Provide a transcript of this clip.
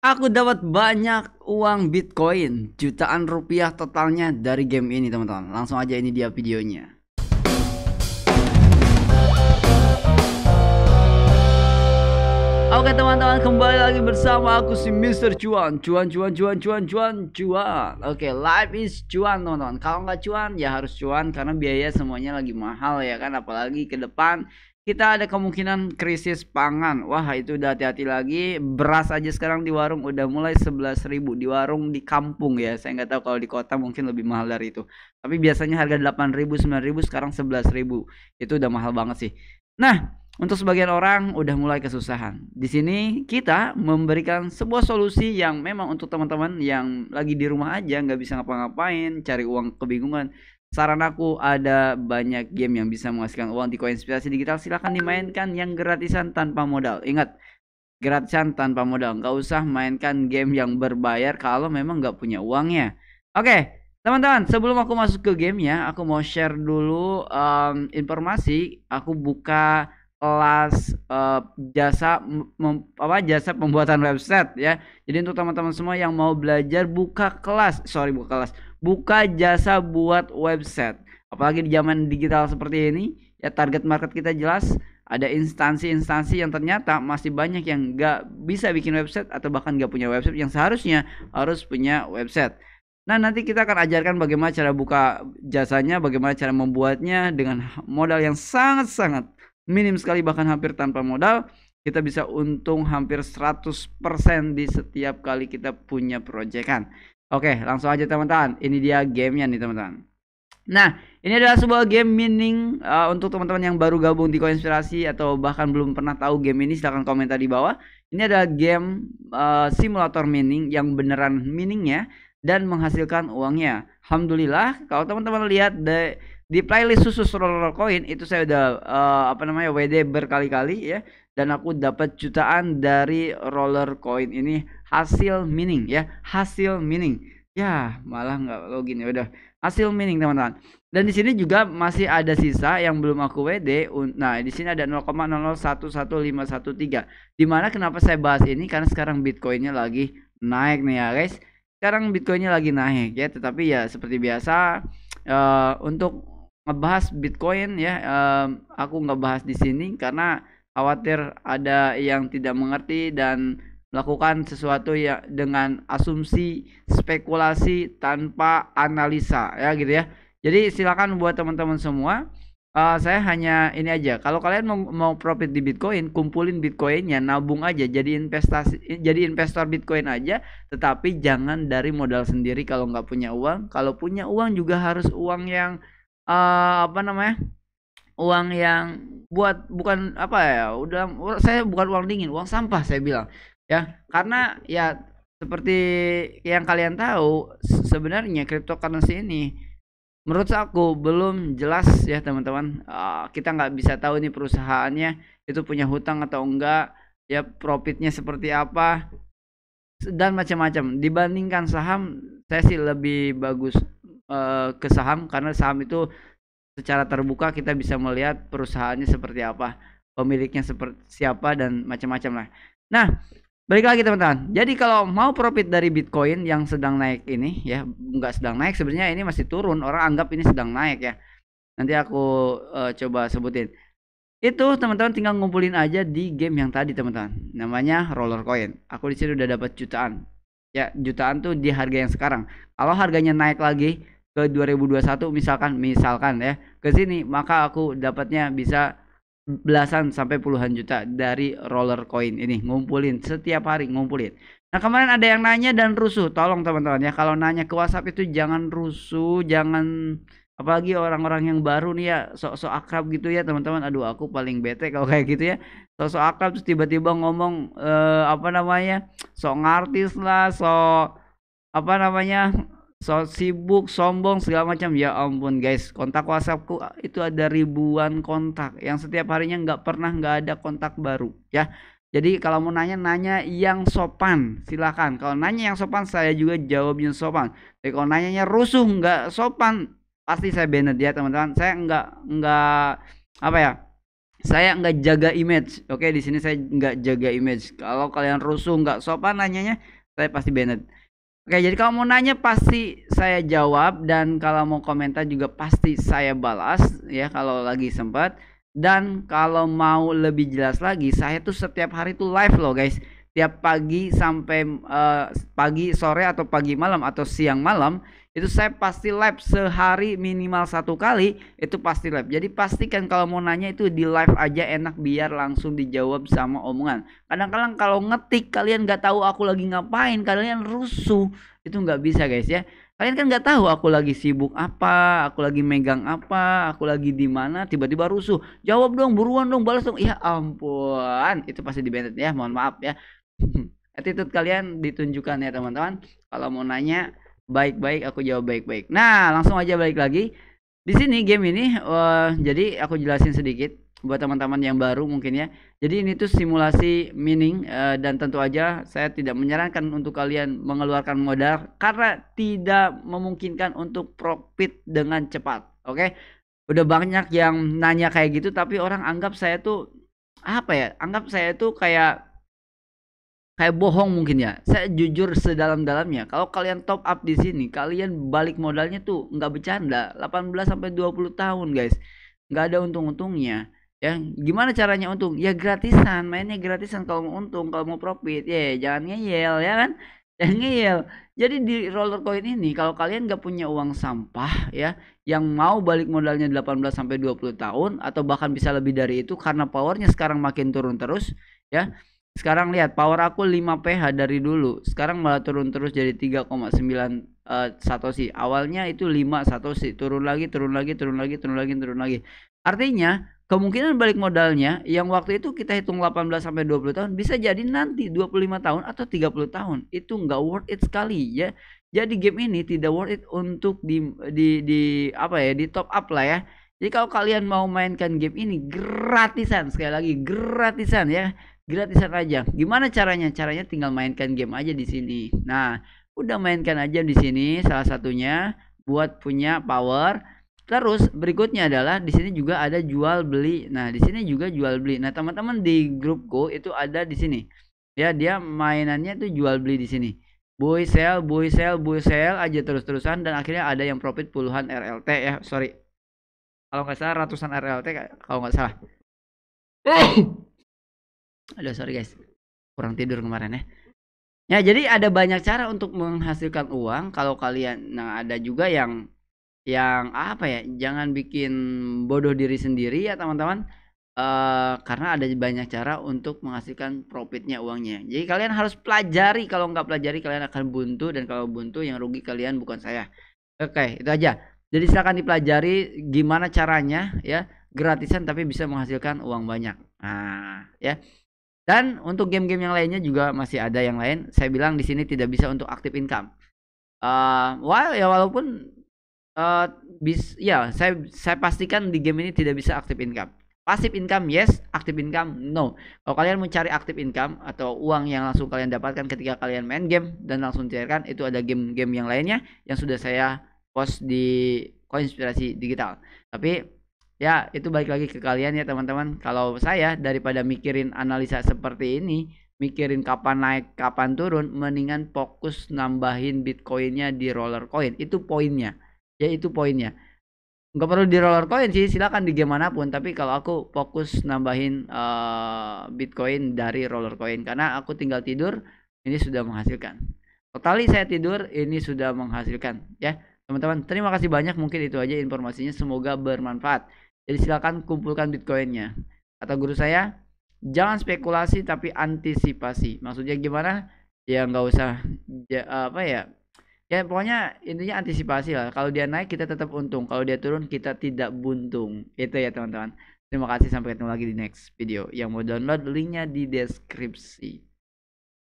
Aku dapat banyak uang Bitcoin, jutaan rupiah totalnya dari game ini, teman-teman. Langsung aja, ini dia videonya. Oke teman-teman, kembali lagi bersama aku si Mr. Cuan. Cuan. Oke, life is cuan teman-teman. Kalau nggak cuan ya harus cuan, karena biaya semuanya lagi mahal ya kan. Apalagi ke depan kita ada kemungkinan krisis pangan. Wah, itu udah hati-hati lagi. Beras aja sekarang di warung udah mulai 11.000 di warung di kampung ya. Saya nggak tahu kalau di kota mungkin lebih mahal dari itu. Tapi biasanya harga 8.000, 9.000, sekarang 11.000. Itu udah mahal banget sih. Nah, untuk sebagian orang udah mulai kesusahan. Di sini kita memberikan sebuah solusi yang memang untuk teman-teman yang lagi di rumah aja nggak bisa ngapa-ngapain, cari uang kebingungan. Saran aku, ada banyak game yang bisa menghasilkan uang di Koin Inspirasi Digital. Silahkan dimainkan yang gratisan tanpa modal. Ingat, gratisan tanpa modal. Nggak usah mainkan game yang berbayar kalau memang nggak punya uangnya. Oke, teman-teman, sebelum aku masuk ke gamenya, aku mau share dulu informasi. Aku buka kelas jasa pembuatan website ya. Jadi untuk teman-teman semua yang mau belajar, buka jasa buat website. Apalagi di zaman digital seperti ini ya, target market kita jelas. Ada instansi-instansi yang ternyata masih banyak yang nggak bisa bikin website atau bahkan nggak punya website, yang seharusnya harus punya website. Nah, nanti kita akan ajarkan bagaimana cara buka jasanya, bagaimana cara membuatnya dengan modal yang sangat-sangat minim sekali, bahkan hampir tanpa modal. Kita bisa untung hampir 100% di setiap kali kita punya proyekan. Oke, langsung aja teman-teman. Ini dia gamenya nih teman-teman. Nah, ini adalah sebuah game mining. Untuk teman-teman yang baru gabung di Koinspirasi atau bahkan belum pernah tahu game ini, silahkan komentar di bawah. Ini adalah game simulator mining yang beneran miningnya dan menghasilkan uangnya. Alhamdulillah, kalau teman-teman lihat di playlist khusus roller coin itu, saya udah WD berkali-kali ya, dan aku dapat jutaan dari roller coin ini hasil mining ya, hasil mining. Ya, malah nggak login, ya udah hasil mining teman-teman. Dan di sini juga masih ada sisa yang belum aku WD. Nah, di sini ada 0,0011513. Dimana kenapa saya bahas ini? Karena sekarang Bitcoinnya lagi naik nih ya guys. Sekarang Bitcoinnya lagi naik ya, tetapi ya seperti biasa, untuk ngebahas Bitcoin ya, aku nggak bahas di sini karena khawatir ada yang tidak mengerti dan melakukan sesuatu ya dengan asumsi, spekulasi tanpa analisa ya gitu ya. Jadi silakan buat teman-teman semua, saya hanya ini aja, kalau kalian mau profit di Bitcoin, kumpulin Bitcoinnya, nabung aja, jadi investor Bitcoin aja, tetapi jangan dari modal sendiri kalau nggak punya uang. Kalau punya uang juga harus uang yang uang yang bukan apa ya, udah, saya bukan uang dingin, uang sampah saya bilang ya. Karena ya seperti yang kalian tahu, sebenarnya cryptocurrency ini menurut aku belum jelas ya teman-teman. Kita nggak bisa tahu nih perusahaannya itu punya hutang atau enggak, ya profitnya seperti apa dan macam-macam. Dibandingkan saham, saya sih lebih bagus ke saham, karena saham itu secara terbuka kita bisa melihat perusahaannya seperti apa, pemiliknya seperti siapa, dan macam-macam lah. Nah, balik lagi teman-teman. Jadi kalau mau profit dari Bitcoin yang sedang naik ini ya, nggak sedang naik sebenarnya, ini masih turun. Orang anggap ini sedang naik ya. Nanti aku coba sebutin. Itu teman-teman tinggal ngumpulin aja di game yang tadi teman-teman. Namanya roller coin. Aku di sini udah dapat jutaan. Ya, jutaan tuh di harga yang sekarang. Kalau harganya naik lagi ke 2021 misalkan ya, ke sini, maka aku dapatnya bisa belasan sampai puluhan juta dari roller coin ini, ngumpulin setiap hari, ngumpulin. Nah, kemarin ada yang nanya dan rusuh. Tolong teman-teman ya, kalau nanya ke WhatsApp itu jangan rusuh, jangan, apalagi orang-orang yang baru nih ya, sok-sok akrab gitu ya teman-teman. Aduh, aku paling bete kalau kayak gitu ya, sok-sok akrab terus tiba-tiba ngomong sok ngartis lah, sok so sibuk, sombong, segala macam. Ya ampun guys, kontak WhatsAppku itu ada ribuan kontak yang setiap harinya nggak ada kontak baru ya. Jadi kalau mau nanya yang sopan silakan. Kalau nanya yang sopan, saya juga jawabnya sopan. Tapi kalau nanyanya rusuh, nggak sopan, pasti saya banned ya teman-teman. Saya nggak apa ya, Saya nggak jaga image. Oke, di sini saya nggak jaga image. Kalau kalian rusuh nggak sopan nanyanya, saya pasti banned. Oke, jadi kalau mau nanya pasti saya jawab, dan kalau mau komentar juga pasti saya balas ya kalau lagi sempat. Dan kalau mau lebih jelas lagi, saya tuh setiap hari tuh live loh guys. Tiap pagi sampai pagi, sore, atau pagi malam, atau siang malam, itu saya pasti live sehari minimal 1 kali, itu pasti live. Jadi pastikan kalau mau nanya itu di live aja, enak, biar langsung dijawab sama omongan. Kadang-kadang kalau ngetik kalian nggak tahu aku lagi ngapain, kalian rusuh, itu nggak bisa guys ya. Kalian kan nggak tahu aku lagi sibuk apa, aku lagi megang apa, aku lagi di mana, tiba-tiba rusuh. Jawab dong, buruan dong, balas dong. Ya ampun, itu pasti di-banned ya, mohon maaf ya. Attitude kalian ditunjukkan ya teman-teman. Kalau mau nanya baik-baik, aku jawab baik-baik. Nah, langsung aja balik lagi. Di sini game ini, jadi aku jelasin sedikit buat teman-teman yang baru mungkin ya. Jadi ini tuh simulasi mining, dan tentu aja saya tidak menyarankan untuk kalian mengeluarkan modal karena tidak memungkinkan untuk profit dengan cepat. Oke. Udah banyak yang nanya kayak gitu, tapi orang anggap saya tuh apa ya? Anggap saya tuh kayak bohong mungkin ya. Saya jujur sedalam-dalamnya. Kalau kalian top up di sini, kalian balik modalnya tuh nggak bercanda. 18 sampai 20 tahun, guys. Nggak ada untung-untungnya. Ya, gimana caranya untung? Ya gratisan, mainnya gratisan kalau mau untung, kalau mau profit. Ya, jangan ngeyel ya kan? Jangan ngeyel. Jadi di roller coin ini kalau kalian nggak punya uang sampah ya, yang mau balik modalnya 18 sampai 20 tahun atau bahkan bisa lebih dari itu karena powernya sekarang makin turun terus ya. Sekarang lihat power aku 5 PH dari dulu. Sekarang malah turun terus jadi 3,9 Satoshi. Awalnya itu 5 Satoshi, turun lagi, turun lagi, turun lagi, turun lagi, turun lagi. Artinya, kemungkinan balik modalnya yang waktu itu kita hitung 18 sampai 20 tahun bisa jadi nanti 25 tahun atau 30 tahun. Itu nggak worth it sekali ya. Jadi game ini tidak worth it untuk di apa ya, di top up lah ya. Jadi kalau kalian mau mainkan game ini gratisan, sekali lagi gratisan ya, gratisan aja. Gimana caranya? Caranya tinggal mainkan game aja di sini. Nah, udah mainkan aja di sini salah satunya buat punya power. Terus berikutnya adalah di sini juga ada jual beli. Nah, di sini juga jual beli. Nah, teman-teman di grupku itu ada di sini. Ya, dia mainannya tuh jual beli di sini. Buy sell, buy sell, buy sell aja terus-terusan, dan akhirnya ada yang profit puluhan RLT ya. Sorry. Kalau nggak salah ratusan RLT kalau nggak salah. Aduh, sorry guys. Kurang tidur kemarin ya. Ya, jadi ada banyak cara untuk menghasilkan uang kalau kalian. Nah, ada juga yang apa ya? Jangan bikin bodoh diri sendiri ya, teman-teman. Karena ada banyak cara untuk menghasilkan profitnya, uangnya. Jadi kalian harus pelajari. Kalau nggak pelajari kalian akan buntu, dan kalau buntu yang rugi kalian bukan saya. Oke, itu aja. Jadi silakan dipelajari gimana caranya ya, gratisan tapi bisa menghasilkan uang banyak. Nah, ya. Dan untuk game-game yang lainnya juga masih ada yang lain. Saya bilang di sini tidak bisa untuk active income. Walaupun ya saya pastikan di game ini tidak bisa active income. Passive income yes, active income no. Kalau kalian mencari active income atau uang yang langsung kalian dapatkan ketika kalian main game dan langsung cairkan, itu ada game-game yang lainnya yang sudah saya post di Konspirasi Digital. Tapi ya itu balik lagi ke kalian ya teman-teman. Kalau saya daripada mikirin analisa seperti ini, mikirin kapan naik kapan turun, mendingan fokus nambahin bitcoinnya di roller coin. Itu poinnya ya, itu poinnya. Nggak perlu di roller coin sih, silakan di game manapun, tapi kalau aku fokus nambahin bitcoin dari roller coin karena aku tinggal tidur ini sudah menghasilkan. Totali saya tidur ini sudah menghasilkan ya teman-teman. Terima kasih banyak, mungkin itu aja informasinya, semoga bermanfaat. Jadi silakan kumpulkan bitcoinnya. Kata guru saya, jangan spekulasi tapi antisipasi. Maksudnya gimana? Ya nggak usah apa ya, ya pokoknya intinya antisipasi lah. Kalau dia naik kita tetap untung, kalau dia turun kita tidak buntung. Itu ya teman-teman. Terima kasih, sampai ketemu lagi di next video. Yang mau download linknya di deskripsi.